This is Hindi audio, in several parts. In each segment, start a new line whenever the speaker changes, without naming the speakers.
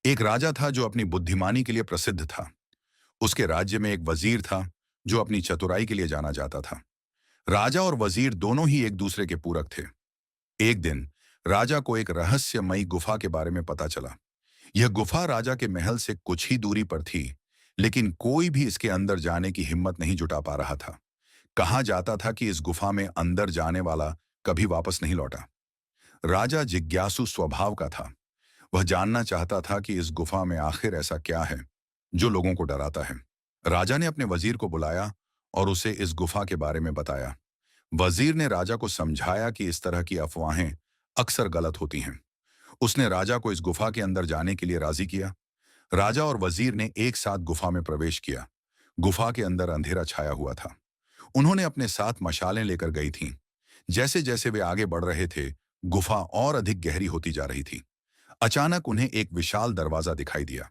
एक राजा था जो अपनी बुद्धिमानी के लिए प्रसिद्ध था। उसके राज्य में एक वजीर था जो अपनी चतुराई के लिए जाना जाता था। राजा और वजीर दोनों ही एक दूसरे के पूरक थे। एक दिन राजा को एक रहस्यमयी गुफा के बारे में पता चला। यह गुफा राजा के महल से कुछ ही दूरी पर थी, लेकिन कोई भी इसके अंदर जाने की हिम्मत नहीं जुटा पा रहा था। कहा जाता था कि इस गुफा में अंदर जाने वाला कभी वापस नहीं लौटा। राजा जिज्ञासु स्वभाव का था। वह जानना चाहता था कि इस गुफा में आखिर ऐसा क्या है जो लोगों को डराता है। राजा ने अपने वजीर को बुलाया और उसे इस गुफा के बारे में बताया। वजीर ने राजा को समझाया कि इस तरह की अफवाहें अक्सर गलत होती हैं। उसने राजा को इस गुफा के अंदर जाने के लिए राजी किया। राजा और वजीर ने एक साथ गुफा में प्रवेश किया। गुफा के अंदर अंधेरा छाया हुआ था। उन्होंने अपने साथ मशालें लेकर गई थीं। जैसे जैसे वे आगे बढ़ रहे थे, गुफा और अधिक गहरी होती जा रही थी। अचानक उन्हें एक विशाल दरवाजा दिखाई दिया।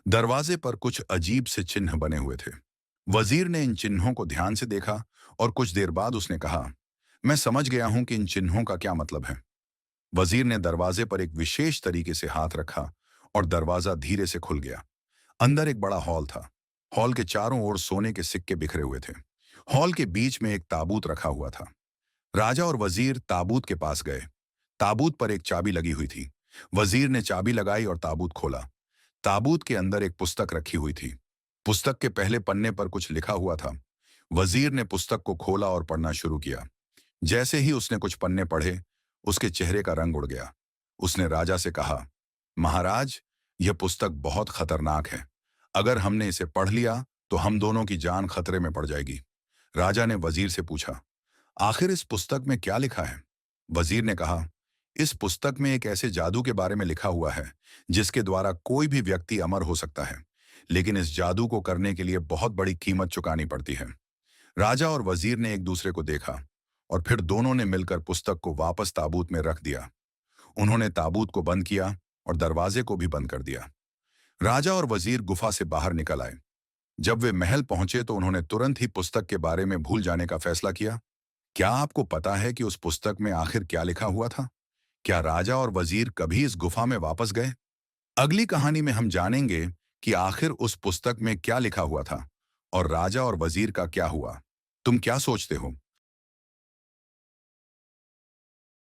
दरवाजे पर कुछ अजीब से चिन्ह बने हुए थे। वजीर ने इन चिन्हों को ध्यान से देखा और कुछ देर बाद उसने कहा, मैं समझ गया हूं कि इन चिन्हों का क्या मतलब है। वजीर ने दरवाजे पर एक विशेष तरीके से हाथ रखा और दरवाजा धीरे से खुल गया। अंदर एक बड़ा हॉल था। हॉल के चारों ओर सोने के सिक्के बिखरे हुए थे। हॉल के बीच में एक ताबूत रखा हुआ था। राजा और वजीर ताबूत के पास गए। ताबूत पर एक चाबी लगी हुई थी। वजीर ने चाबी लगाई और ताबूत खोला। ताबूत के अंदर एक पुस्तक रखी हुई थी। पुस्तक के पहले पन्ने पर कुछ लिखा हुआ था। वजीर ने पुस्तक को खोला और पढ़ना शुरू किया। जैसे ही उसने कुछ पन्ने पढ़े, उसके चेहरे का रंग उड़ गया। उसने राजा से कहा, महाराज, यह पुस्तक बहुत खतरनाक है। अगर हमने इसे पढ़ लिया तो हम दोनों की जान खतरे में पड़ जाएगी। राजा ने वजीर से पूछा, आखिर इस पुस्तक में क्या लिखा है? वजीर ने कहा, इस पुस्तक में एक ऐसे जादू के बारे में लिखा हुआ है जिसके द्वारा कोई भी व्यक्ति अमर हो सकता है, लेकिन इस जादू को करने के लिए बहुत बड़ी कीमत चुकानी पड़ती है। राजा और वजीर ने एक दूसरे को देखा और फिर दोनों ने मिलकर पुस्तक को वापस ताबूत में रख दिया। उन्होंने ताबूत को बंद किया और दरवाजे को भी बंद कर दिया। राजा और वजीर गुफा से बाहर निकल आए। जब वे महल पहुंचे तो उन्होंने तुरंत ही पुस्तक के बारे में भूल जाने का फैसला किया। क्या आपको पता है कि उस पुस्तक में आखिर क्या लिखा हुआ था? क्या राजा और वजीर कभी इस गुफा में वापस गए? अगली कहानी में हम जानेंगे कि आखिर उस पुस्तक में क्या लिखा हुआ था और राजा और वजीर का क्या हुआ। तुम क्या सोचते हो?